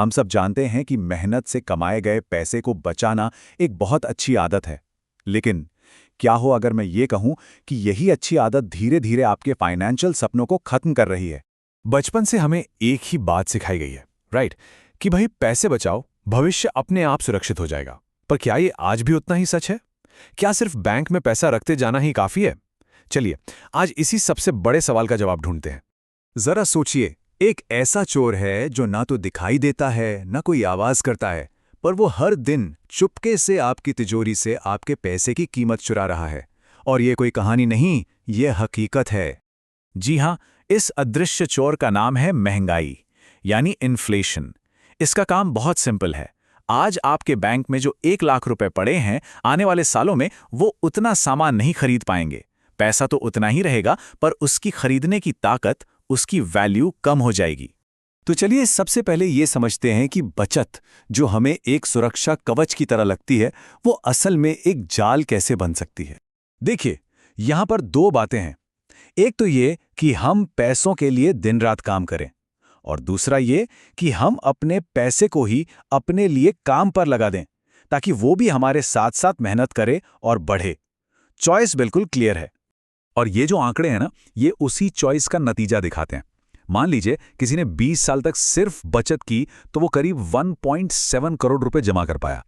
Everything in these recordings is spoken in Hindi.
हम सब जानते हैं कि मेहनत से कमाए गए पैसे को बचाना एक बहुत अच्छी आदत है। लेकिन क्या हो अगर मैं ये कहूं कि यही अच्छी आदत धीरे धीरे आपके फाइनेंशियल सपनों को खत्म कर रही है। बचपन से हमें एक ही बात सिखाई गई है, राइट? कि भाई पैसे बचाओ, भविष्य अपने आप सुरक्षित हो जाएगा। पर क्या ये आज भी उतना ही सच है? क्या सिर्फ बैंक में पैसा रखते जाना ही काफी है? चलिए, आज इसी सबसे बड़े सवाल का जवाब ढूंढते हैं। जरा सोचिए, एक ऐसा चोर है जो ना तो दिखाई देता है ना कोई आवाज करता है, पर वो हर दिन चुपके से आपकी तिजोरी से आपके पैसे की कीमत चुरा रहा है। और ये कोई कहानी नहीं, ये हकीकत है। जी हाँ, इस अदृश्य चोर का नाम है महंगाई, यानी इन्फ्लेशन। इसका काम बहुत सिंपल है। आज आपके बैंक में जो 1 लाख रुपए पड़े हैं, आने वाले सालों में वो उतना सामान नहीं खरीद पाएंगे। पैसा तो उतना ही रहेगा, पर उसकी खरीदने की ताकत, उसकी वैल्यू कम हो जाएगी। तो चलिए सबसे पहले ये समझते हैं कि बचत, जो हमें एक सुरक्षा कवच की तरह लगती है, वो असल में एक जाल कैसे बन सकती है। देखिए, यहां पर दो बातें हैं। एक तो ये कि हम पैसों के लिए दिन रात काम करें, और दूसरा ये कि हम अपने पैसे को ही अपने लिए काम पर लगा दें, ताकि वो भी हमारे साथ साथ मेहनत करे और बढ़े। चॉइस बिल्कुल क्लियर है। और ये जो आंकड़े हैं ना, ये उसी चॉइस का नतीजा दिखाते हैं। मान लीजिए किसी ने 20 साल तक सिर्फ बचत की तो वो करीब 1.7 करोड़ रुपए जमा कर पाया।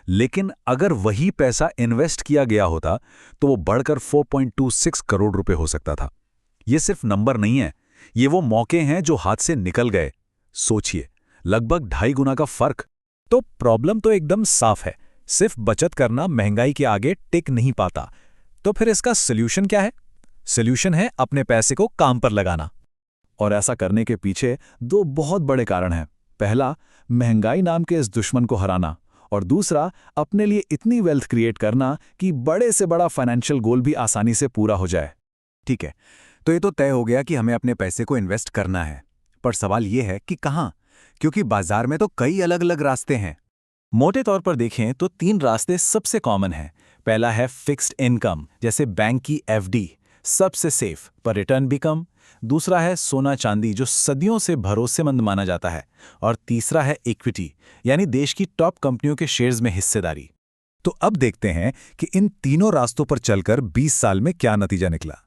लेकिन अगर वही पैसा इन्वेस्ट किया गया होता तो वो बढ़कर 4.26 करोड़ रुपए हो सकता था। ये सिर्फ नंबर नहीं है, ये वो मौके हैं जो हाथ से निकल गए। सोचिए, लगभग 2.5 गुना का फर्क। तो प्रॉब्लम तो एकदम साफ है। सिर्फ बचत करना महंगाई के आगे टिक नहीं पाता। तो फिर इसका सोल्यूशन क्या है? सोल्यूशन है अपने पैसे को काम पर लगाना। और ऐसा करने के पीछे दो बहुत बड़े कारण हैं। पहला, महंगाई नाम के इस दुश्मन को हराना, और दूसरा, अपने लिए इतनी वेल्थ क्रिएट करना कि बड़े से बड़ा फाइनेंशियल गोल भी आसानी से पूरा हो जाए। ठीक है, तो ये तो तय हो गया कि हमें अपने पैसे को इन्वेस्ट करना है। पर सवाल ये है कि कहाँ? क्योंकि बाजार में तो कई अलग अलग रास्ते हैं। मोटे तौर पर देखें तो 3 रास्ते सबसे कॉमन हैं। पहला है फिक्स्ड इनकम, जैसे बैंक की एफडी, सबसे सेफ पर रिटर्न भी कम। दूसरा है सोना चांदी, जो सदियों से भरोसेमंद माना जाता है। और तीसरा है इक्विटी, यानी देश की टॉप कंपनियों के शेयर्स में हिस्सेदारी। तो अब देखते हैं कि इन तीनों रास्तों पर चलकर 20 साल में क्या नतीजा निकला।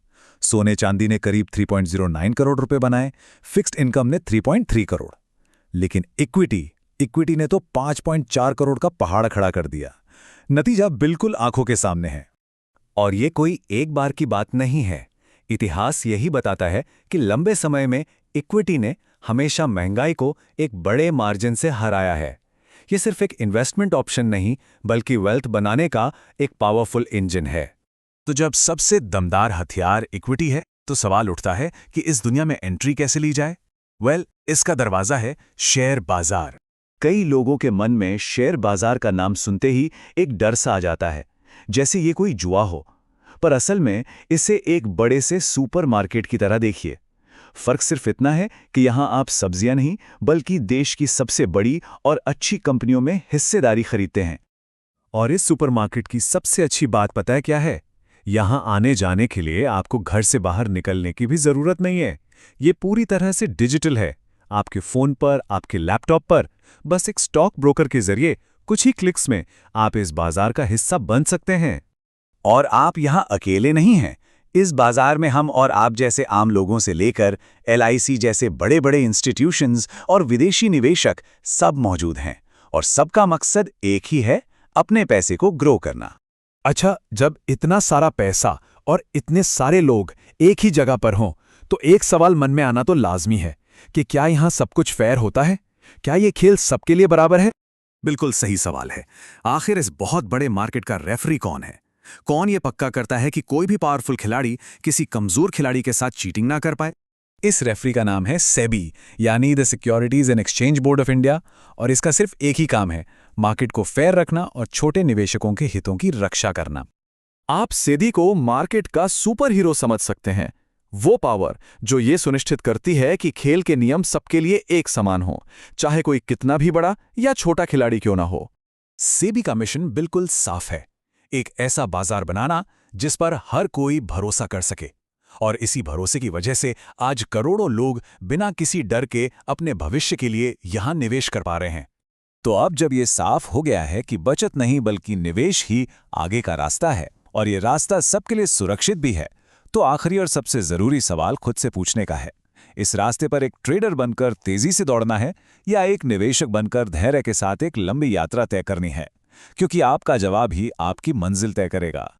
सोने चांदी ने करीब 3.09 करोड़ रुपए बनाए, फिक्स्ड इनकम ने 3.3 करोड़, लेकिन इक्विटी ने तो 5.4 करोड़ का पहाड़ खड़ा कर दिया। नतीजा बिल्कुल आंखों के सामने है। और ये कोई एक बार की बात नहीं है। इतिहास यही बताता है कि लंबे समय में इक्विटी ने हमेशा महंगाई को एक बड़े मार्जिन से हराया है। ये सिर्फ एक इन्वेस्टमेंट ऑप्शन नहीं, बल्कि वेल्थ बनाने का एक पावरफुल इंजन है। तो जब सबसे दमदार हथियार इक्विटी है, तो सवाल उठता है कि इस दुनिया में एंट्री कैसे ली जाए? इसका दरवाजा है शेयर बाजार। कई लोगों के मन में शेयर बाजार का नाम सुनते ही एक डर सा आ जाता है, जैसे ये कोई जुआ हो। पर असल में इसे एक बड़े से सुपरमार्केट की तरह देखिए। फर्क सिर्फ इतना है कि यहां आप सब्जियां नहीं, बल्कि देश की सबसे बड़ी और अच्छी कंपनियों में हिस्सेदारी खरीदते हैं। और इस सुपरमार्केट की सबसे अच्छी बात पता है क्या है? यहां आने जाने के लिए आपको घर से बाहर निकलने की भी जरूरत नहीं है। ये पूरी तरह से डिजिटल है। आपके फोन पर, आपके लैपटॉप पर, बस एक स्टॉक ब्रोकर के जरिए कुछ ही क्लिक्स में आप इस बाजार का हिस्सा बन सकते हैं। और आप यहां अकेले नहीं हैं। इस बाजार में हम और आप जैसे आम लोगों से लेकर LIC जैसे बड़े बड़े इंस्टीट्यूशंस और विदेशी निवेशक सब मौजूद हैं। और सबका मकसद एक ही है, अपने पैसे को ग्रो करना। अच्छा, जब इतना सारा पैसा और इतने सारे लोग एक ही जगह पर हों, तो एक सवाल मन में आना तो लाजमी है कि क्या यहां सब कुछ फेयर होता है? क्या ये खेल सबके लिए बराबर है? बिल्कुल सही सवाल है। आखिर इस बहुत बड़े मार्केट का रेफरी कौन है? कौन ये पक्का करता है कि कोई भी पावरफुल खिलाड़ी किसी कमजोर खिलाड़ी के साथ चीटिंग ना कर पाए? इस रेफरी का नाम है सेबी, यानी the securities and exchange board of India. और इसका सिर्फ एक ही काम है, मार्केट को फेयर रखना और छोटे निवेशकों के हितों की रक्षा करना। आप सेबी को मार्केट का सुपर हीरो समझ सकते हैं। वो पावर जो ये सुनिश्चित करती है कि खेल के नियम सबके लिए एक समान हो, चाहे कोई कितना भी बड़ा या छोटा खिलाड़ी क्यों ना हो। सेबी का मिशन बिल्कुल साफ है, एक ऐसा बाजार बनाना जिस पर हर कोई भरोसा कर सके। और इसी भरोसे की वजह से आज करोड़ों लोग बिना किसी डर के अपने भविष्य के लिए यहां निवेश कर पा रहे हैं। तो अब जब ये साफ हो गया है कि बचत नहीं बल्कि निवेश ही आगे का रास्ता है और ये रास्ता सबके लिए सुरक्षित भी है, तो आखिरी और सबसे जरूरी सवाल खुद से पूछने का है, इस रास्ते पर एक ट्रेडर बनकर तेजी से दौड़ना है या एक निवेशक बनकर धैर्य के साथ एक लंबी यात्रा तय करनी है? क्योंकि आपका जवाब ही आपकी मंजिल तय करेगा।